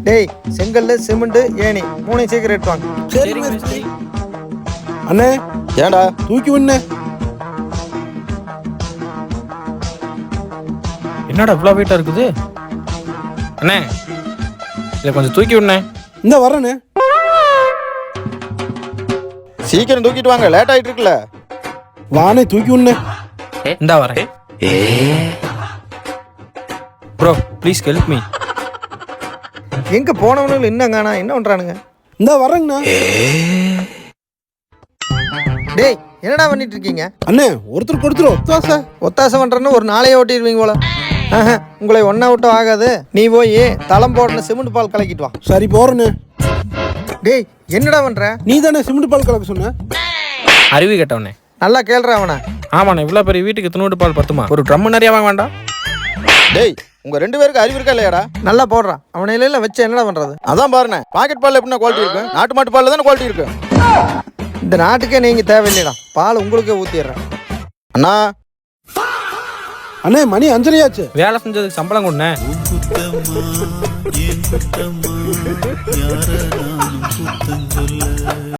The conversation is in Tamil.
டேய் செங்கல் சிமெண்ட் ஏணி மூணையும் சீக்கிரம் எடுத்து வாங்க. சரி மேஸ்திரி. அண்ணே ஏன்டா தூக்கி விண்ணே. என்னடா இவ்வளோ வெயிட்டாக இருக்குது அண்ணே? இதை கொஞ்சம் தூக்கி விடணே. இந்த வரண்ணே. சீக்கிரம் தூக்கிட்டு வாங்க, லேட் ஆயிட்டு இருக்குல்ல. வானே தூக்கி விண்ணே. இந்தா வரேன். Bro please help me. எங்க போனவனுங்க இன்னும் காணா, என்ன பண்றானுங்க? இந்த வரேங்கண்ணா. டேய் என்னடா பண்ணிட்டு இருக்கீங்க? அண்ணே ஒருத்தர் கொடுத்துரும் ஒத்தாசை. ஒத்தாசை பண்றேன்னு ஒரு நாளையே ஓட்டிடுவீங்க போல. உங்களை ஒன்னா விட்டும் ஆகாது. நீ போய் தளம் போடன சிமெண்ட் பால் கலக்கிட்டு வா. சரி போறேண்ணே. டேய் என்னடா பண்ற? நீ தானே சிமெண்ட் பால் கலக்க சொன்ன. அருவி கேட்டவனே. நல்லா கேள்றா அவனை. ஆமாண்ணே, இவ்வளோ பெரிய வீட்டுக்கு துணூட்டு பால் பத்துமா? ஒரு ட்ரம் நிறையா வாங்க வேண்டாம்? டேய் உங்க 2 பேருக்கு அறிவு இருக்கா இல்லையாடா? நல்லா போடுறான். அவனை இல்ல வச்சு என்னடா பண்றது? அதான் பாருண்ணே, பாக்கெட் பால் எப்படின்னா குவாலிட்டி இருக்கு, நாட்டு மாட்டு பால்ல தானே குவாலிட்டி இருக்கு. இந்த நாட்டுக்கே நீங்க தேவையில்லைடா. பால் உங்களுக்கே ஊத்திடுறேன். அண்ணா அண்ணே மணி 5:30 வேலை செஞ்சதுக்கு சம்பளம் கொடுண்ணே.